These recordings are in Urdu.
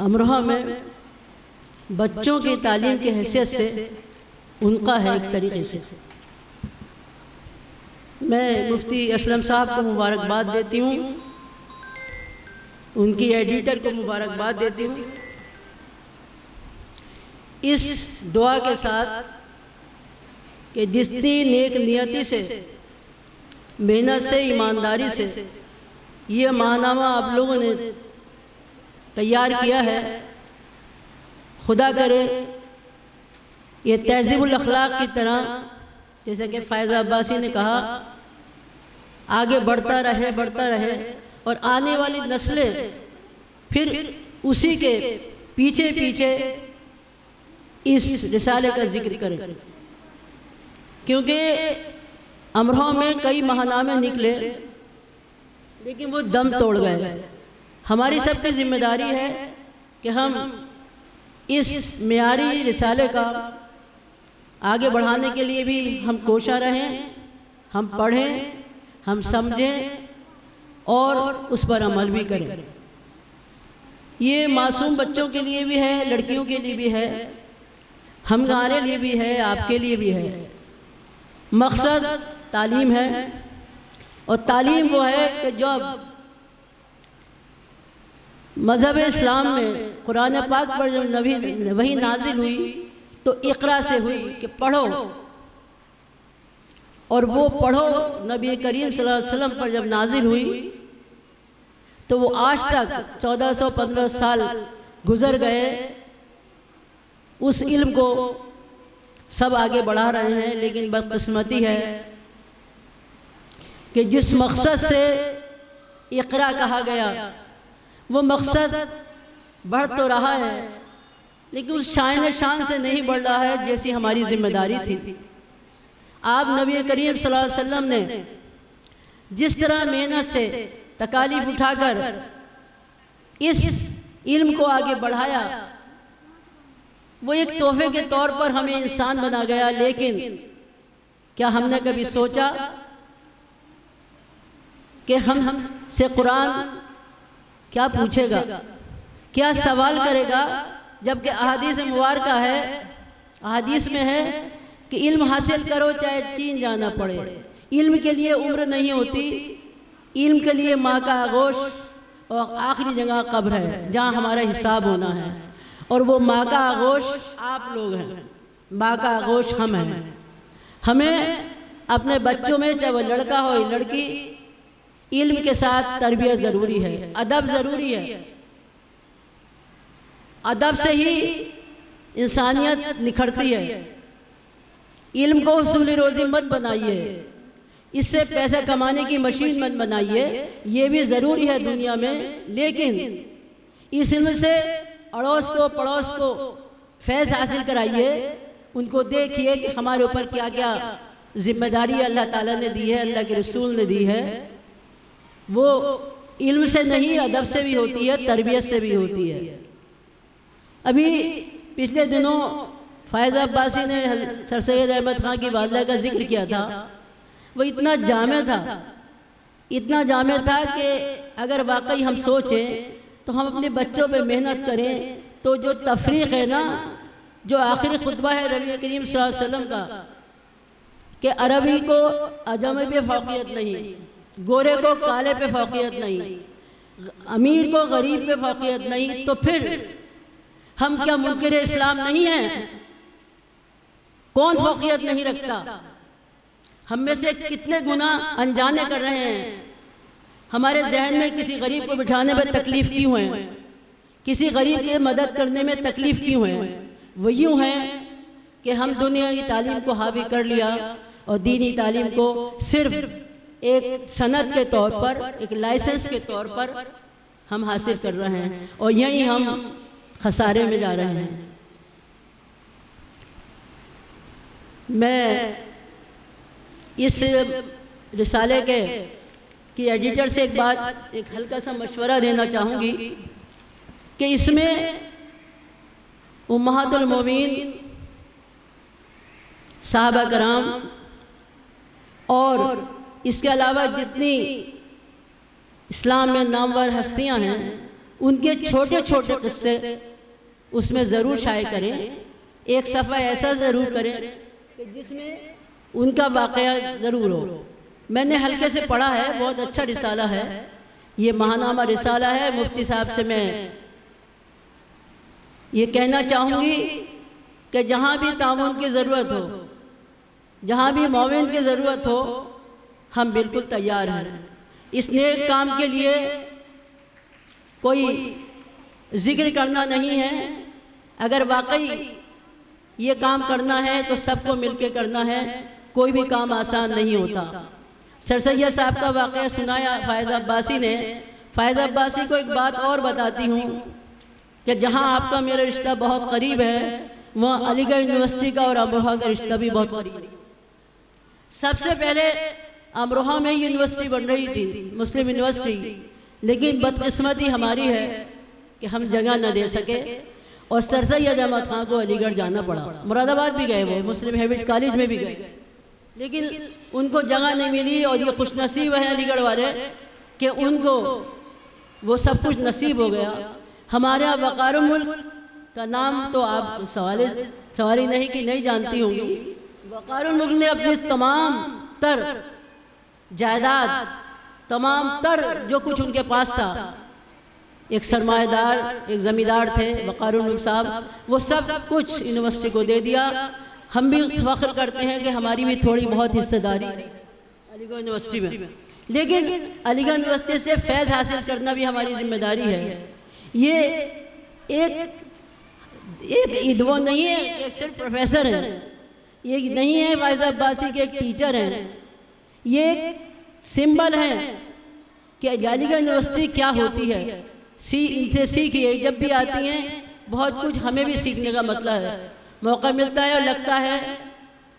امروہہ میں بچوں کی تعلیم کی حیثیت سے ان کا ہے ایک طریقے سے۔ میں مفتی اسلم صاحب کو مبارکباد دیتی ہوں، ان کی ایڈیٹر کو مبارکباد دیتی ہوں، اس دعا کے ساتھ کہ جتنی نیک نیتی سے، محنت سے، ایمانداری سے یہ ماہنامہ آپ لوگوں نے تیار کیا ہے، خدا کرے یہ تہذیب الاخلاق کی طرح، جیسا کہ فائزہ عباسی نے کہا، آگے بڑھتا رہے اور آنے والی نسلیں پھر اسی کے پیچھے پیچھے اس رسالے کا ذکر کریں، کیونکہ امروہہ میں کئی ماہنامے نکلے لیکن وہ دم توڑ گئے۔ ہماری سب کی ذمہ داری ہے کہ ہم اس معیاری رسالے کا آگے بڑھانے کے لیے بھی ہم کوشاں رہیں، ہم پڑھیں، ہم سمجھیں اور اس پر عمل بھی کریں۔ یہ معصوم بچوں کے لیے بھی ہے، لڑکیوں کے لیے بھی ہے، ہمارے لیے بھی ہے، آپ کے لیے بھی ہے۔ مقصد تعلیم ہے، اور تعلیم وہ ہے کہ جب مذہب اسلام میں قرآن پاک پر جب وحی نازل ہوئی تو اقرا سے ہوئی کہ پڑھو، اور وہ پڑھو نبی کریم صلی اللہ علیہ وسلم پر جب نازل ہوئی تو وہ آج تک 1415 سال گزر گئے، اس علم کو سب آگے بڑھا رہے ہیں، لیکن بدقسمتی ہے کہ جس مقصد سے اقرا کہا گیا وہ مقصد بڑھ تو رہا ہے لیکن اس شان سے نہیں بڑھ رہا ہے جیسی ہماری ذمہ داری تھی۔ آپ نبی کریم صلی اللہ علیہ وسلم نے جس طرح محنت سے تکالیف اٹھا کر اس علم کو آگے بڑھایا، وہ ایک تحفے کے طور پر ہمیں انسان بنا گیا، لیکن کیا ہم نے کبھی سوچا کہ ہم سے قرآن کیا پوچھے گا، کیا سوال کرے گا، جبکہ احادیث مبارکہ ہے، احادیث میں ہے کہ علم حاصل کرو چاہے چین جانا پڑے۔ علم کے لیے عمر نہیں ہوتی، علم کے لیے ماں کا آغوش اور آخری جگہ قبر ہے جہاں ہمارا حساب ہونا ہے، اور وہ ماں کا آغوش آپ لوگ ہیں، ماں کا آغوش ہم ہیں۔ ہمیں اپنے بچوں میں چاہے وہ لڑکا ہو یا لڑکی، علم کے ساتھ تربیت ضروری ہے، ادب ضروری ہے۔ ادب سے ہی انسانیت نکھرتی ہے۔ علم کو حصول روزی مت بنائیے، اس سے پیسہ کمانے کی مشین مت بنائیے، یہ بھی ضروری ہے دنیا میں، لیکن اس علم سے اڑوس کو پڑوس کو فیض حاصل کرائیے، ان کو دیکھیے کہ ہمارے اوپر کیا کیا ذمہ داری اللہ تعالیٰ نے دی ہے، اللہ کے رسول نے دی ہے۔ وہ علم سے نہیں، ادب سے بھی ہوتی ہے، تربیت سے بھی ہوتی ہے۔ ابھی پچھلے دنوں فائزہ عباسی نے سر سید احمد خان کی والدہ کا ذکر کیا تھا، وہ اتنا جامع تھا کہ اگر واقعی ہم سوچیں تو ہم اپنے بچوں پہ محنت کریں تو جو تفریق ہے نا، جو آخری خطبہ ہے نبی کریم صلی اللہ علیہ وسلم کا کہ عربی کو عجمی پہ فوقیت نہیں، گورے کو کالے پہ فوقیت نہیں، امیر کو غریب پہ فوقیت نہیں، تو پھر ہم کیا منکر اسلام نہیں ہیں؟ کون فوقیت نہیں رکھتا؟ ہم میں سے کتنے گناہ انجانے کر رہے ہیں؟ ہمارے ذہن میں کسی غریب کو بٹھانے میں تکلیف کیوں ہے؟ کسی غریب کی مدد کرنے میں تکلیف کیوں ہے؟ وہ یوں ہے کہ ہم دنیا کی تعلیم کو حاوی کر لیا اور دینی تعلیم کو صرف ایک سند کے طور پر، ایک لائسنس کے طور پر ہم حاصل کر رہے ہیں، اور یہیں ہم خسارے میں جا رہے ہیں۔ میں اس رسالے کی ایڈیٹر سے ایک ہلکا سا مشورہ دینا چاہوں گی کہ اس میں امہات المومنین، صحابہ کرام اور اس کے علاوہ جتنی اسلام میں نامور ہستیاں ہیں ان کے چھوٹے چھوٹے قصے اس میں ضرور شائع کریں، ایک صفحہ ایسا ضرور کریں کہ جس میں ان کا واقعہ ضرور ہو۔ میں نے ہلکے سے پڑھا ہے، بہت اچھا رسالہ ہے، یہ ماہنامہ رسالہ ہے۔ مفتی صاحب سے میں یہ کہنا چاہوں گی کہ جہاں بھی تعاون کی ضرورت ہو، جہاں بھی معاون کی ضرورت ہو، ہم بالکل تیار ہیں۔ اس نیک کام کے لیے کوئی ذکر کرنا نہیں ہے، اگر واقعی یہ کام کرنا ہے تو سب کو مل کے کرنا ہے، کوئی بھی کام آسان نہیں ہوتا۔ سر سید صاحب کا واقعہ سنایا فائز عباسی نے۔ فائز عباسی کو ایک بات اور بتاتی ہوں کہ جہاں آپ کا میرا رشتہ بہت قریب ہے، وہاں علی گڑھ یونیورسٹی کا اور امروہہ کا رشتہ بھی بہت قریب ہے۔ سب سے پہلے امروہہ میں یونیورسٹی بن رہی تھی، مسلم یونیورسٹی، لیکن بدقسمتی ہماری ہے کہ ہم جگہ نہ دے سکے اور سر سید احمد خان کو علی گڑھ جانا پڑا۔ مراد آباد بھی گئے، وہ مسلم ہیریٹیج کالج میں بھی گئے، لیکن ان کو جگہ نہیں ملی، اور یہ خوش نصیب ہے علی گڑھ والے کہ ان کو وہ سب کچھ نصیب ہو گیا۔ ہمارے یہاں وقار الملک کا نام تو آپ سواری نہیں کہ نہیں جانتی ہوں گی۔ وقار الملک نے اپنی تمام تر جائیداد، تمام تر جو کچھ ان کے پاس تھا، ایک سرمایہ دار، ایک زمیندار تھے وقار الملک صاحب، وہ سب کچھ یونیورسٹی کو دے دیا۔ ہم بھی فخر کرتے ہیں کہ ہماری بھی تھوڑی بہت حصہ داری علی گڑھ یونیورسٹی میں، لیکن علی گڑھ یونیورسٹی سے فیض حاصل کرنا بھی ہماری ذمہ داری ہے۔ یہ ایک وہ نہیں ہے کہ صرف پروفیسر ہیں، یہ نہیں ہے فائز عباسی کے ایک ٹیچر ہیں، یہ ایک سمبل ہے کہ علی گڑھ یونیورسٹی کیا ہوتی ہے۔ ان سے سیکھیے، جب بھی آتی ہیں بہت کچھ ہمیں بھی سیکھنے کا مطلب ہے، موقع ملتا ہے اور لگتا ہے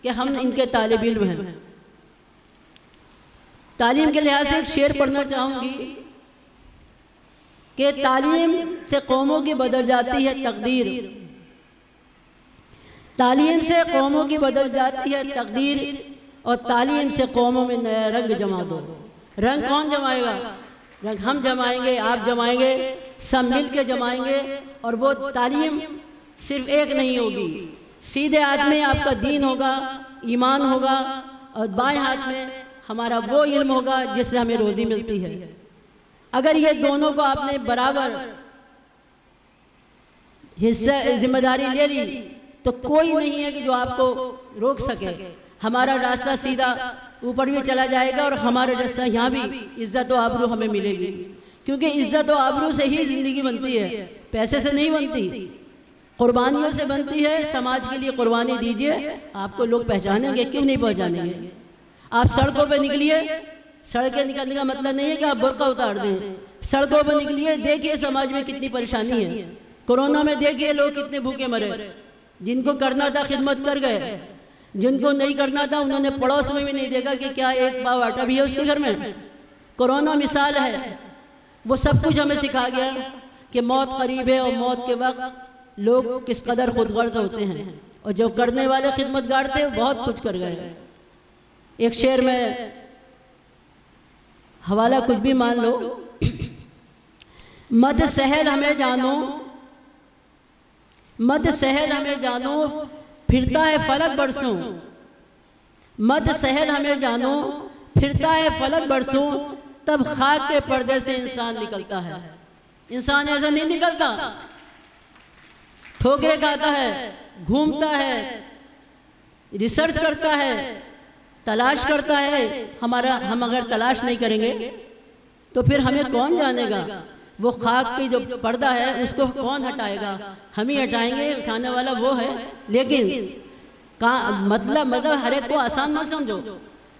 کہ ہم ان کے طالب علم ہیں۔ تعلیم کے لحاظ سے ایک شعر پڑھنا چاہوں گی کہ تعلیم سے قوموں کی بدل جاتی ہے تقدیر، تعلیم سے قوموں کی بدل جاتی ہے تقدیر، اور تعلیم سے قوموں میں نیا رنگ جما دو۔ رنگ کون جمائے گا؟ رنگ ہم جمائیں گے، آپ جمائیں گے، سب مل کے جمائیں گے، اور وہ تعلیم صرف ایک نہیں ہوگی۔ سیدھے ہاتھ میں آپ کا دین ہوگا، ایمان ہوگا، اور بائیں ہاتھ میں ہمارا وہ علم ہوگا جس سے ہمیں روزی ملتی ہے۔ اگر یہ دونوں کو آپ نے برابر حصہ ذمہ داری لے لی تو کوئی نہیں ہے کہ جو آپ کو روک سکے۔ ہمارا راستہ سیدھا اوپر بھی چلا جائے گا، اور ہمارا راستہ یہاں بھی عزت و آبرو ہمیں ملے گی، کیونکہ عزت و آبرو سے ہی زندگی بنتی ہے، پیسے سے نہیں بنتی، قربانیوں سے بنتی ہے۔ سماج کے لیے قربانی دیجئے، آپ کو لوگ پہچانیں گے، کیوں نہیں پہچانیں گے؟ آپ سڑکوں پہ نکلیے، سڑکیں نکلنے کا مطلب نہیں ہے کہ آپ برقع اتار دیں، سڑکوں پہ نکلیے، دیکھیے سماج میں کتنی پریشانی ہے۔ کورونا میں دیکھیے لوگ کتنے بھوکے مرے، جن کو کرنا تھا خدمت کر گئے، جن کو نہیں کرنا تھا انہوں نے پڑوس میں بھی نہیں دیکھا کہ کیا ایک پاؤ آٹا بھی ہے اس کے گھر میں۔ کورونا مثال ہے، وہ سب کچھ ہمیں سکھا گیا کہ موت قریب ہے، اور موت کے وقت لوگ کس قدر خود غرض ہوتے ہیں، اور جو کرنے والے خدمتگار تھے بہت کچھ کر گئے۔ ایک شعر میں حوالہ کچھ بھی مان لو، مد سہل ہمیں جانو، مد سہل ہمیں جانو، پھرتا ہے فلک برسوں، مد سہل ہمیں جانو، پھرتا ہے فلک برسوں، تب خاک کے پردے سے انسان نکلتا ہے۔ انسان ایسا نہیں نکلتا، ٹھوکریں کھاتا ہے، گھومتا ہے، ریسرچ کرتا ہے، تلاش کرتا ہے۔ ہم اگر تلاش نہیں کریں گے تو پھر ہمیں کون جانے گا؟ وہ خاک کی جو پردہ ہے اس کو کون ہٹائے گا؟ ہم ہی ہٹائیں گے، اٹھانے والا وہ ہے۔ لیکن مطلب ہر ایک کو آسان مت سمجھو،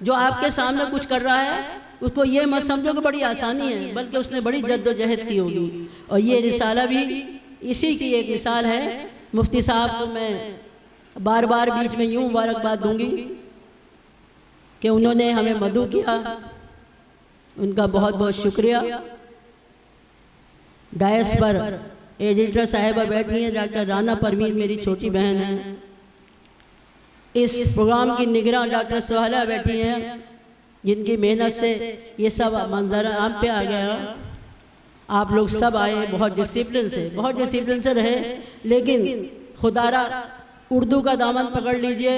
جو آپ کے سامنے کچھ کر رہا ہے اس کو یہ مت سمجھو کہ بڑی آسانی ہے، بلکہ اس نے بڑی جد و جہد کی ہوگی۔ اور یہ رسالہ بھی اسی کی ایک مثال ہے۔ مفتی صاحب کو میں بار بار بیچ میں یوں مبارکباد دوں گی کہ انہوں نے ہمیں مدعو کیا، ان کا بہت بہت شکریہ۔ ڈائس پر ایڈیٹر صاحبہ بیٹھی ہیں، ڈاکٹر رانا پروین میری چھوٹی بہن ہے، اس پروگرام کی نگراں ڈاکٹر سہیلہ بیٹھی ہیں، جن کی محنت سے یہ سب منظر عام پہ آ گیا۔ آپ لوگ سب آئے بہت ڈسپلن سے رہے، لیکن خدا را اردو کا دامن پکڑ لیجئے۔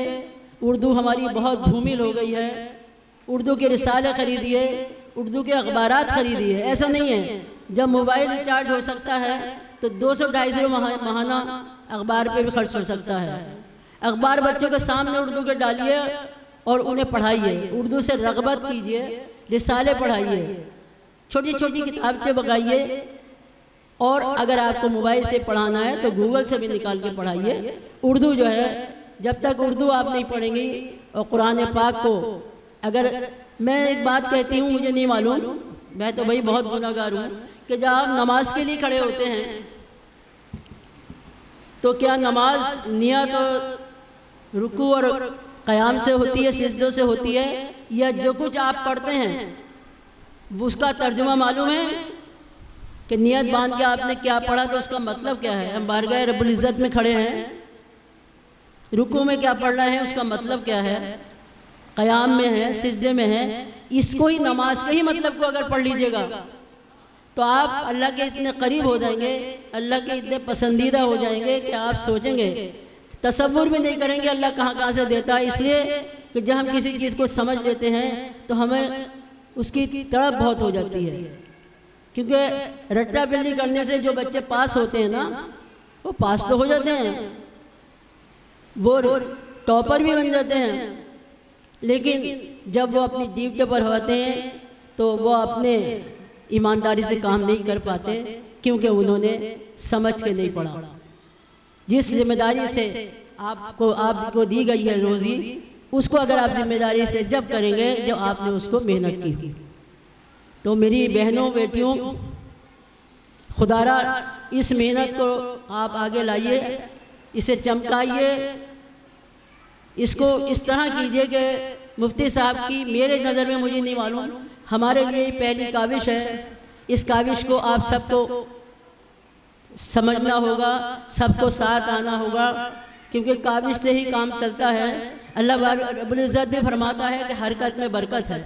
اردو ہماری بہت دھومل ہو گئی ہے، اردو کے رسالے خریدیے، اردو کے اخبارات خریدیے۔ ایسا نہیں ہے جب موبائل ریچارج ہو سکتا ہے تو 200-250 ماہانہ اخبار پہ بھی خرچ ہو سکتا ہے۔ اخبار بچوں کے سامنے اردو کے ڈالیے اور انہیں پڑھائیے، اردو سے رغبت کیجئے، رسالے پڑھائیے، چھوٹی چھوٹی کتابچے بگائیے، اور اگر آپ کو موبائل سے پڑھانا ہے تو گوگل سے بھی نکال کے پڑھائیے۔ اردو جو ہے جب تک اردو آپ نہیں پڑھیں گی، اور قرآن پاک کو اگر میں ایک بات کہتی ہوں، مجھے نہیں معلوم، میں تو بھائی بہت گناہگار ہوں، کہ جب آپ نماز کے لیے کھڑے ہوتے ہیں تو کیا نماز نیت اور رکوع اور قیام سے ہوتی ہے، سجدوں سے ہوتی ہے، یا جو کچھ آپ پڑھتے ہیں اس کا ترجمہ معلوم ہے کہ نیت باندھ کے آپ نے کیا پڑھا تو اس کا مطلب کیا ہے؟ ہم بارگاہ رب العزت میں کھڑے ہیں، رکوع میں کیا پڑھ رہے ہیں، اس کا مطلب کیا ہے؟ قیام میں ہے، سجدے میں ہے، اس کو ہی نماز کے ہی مطلب کو اگر پڑھ لیجئے گا تو آپ اللہ کے اتنے قریب ہو جائیں گے، اللہ کے اتنے پسندیدہ ہو جائیں گے کہ آپ سوچیں گے، تصور بھی نہیں کریں گے اللہ کہاں سے دیتا ہے۔ اس لیے کہ جب ہم کسی چیز کو سمجھ لیتے ہیں تو ہمیں اس کی تڑپ بہت ہو جاتی ہے، کیونکہ رٹا بلی کرنے سے جو بچے پاس ہوتے ہیں نا، وہ پاس تو ہو جاتے ہیں، وہ ٹاپر بھی بن جاتے ہیں، لیکن جب وہ اپنی ڈیوٹی پر ہوتے ہیں تو وہ اپنے ایمانداری سے کام نہیں کر پاتے، کیونکہ انہوں نے سمجھ کے نہیں پڑھا۔ جس ذمہ داری سے آپ کو دی گئی ہے روزی، اس کو اگر آپ ذمہ داری سے جب کریں گے جب آپ نے اس کو محنت کی ہوئی۔ تو میری بہنوں بیٹیوں، خدا را اس محنت کو آپ آگے لائیے، اسے چمکائیے، اس کو اس طرح کیجئے کہ مفتی صاحب کی میرے نظر میں، مجھے نہیں معلوم، ہمارے لیے پہلی کاوش ہے۔ اس کاوش کو آپ سب کو سمجھنا ہوگا، سب کو ساتھ آنا ہوگا، کیونکہ کاوش سے ہی کام چلتا ہے۔ اللہ رب العزت بھی فرماتا ہے کہ حرکت میں برکت ہے۔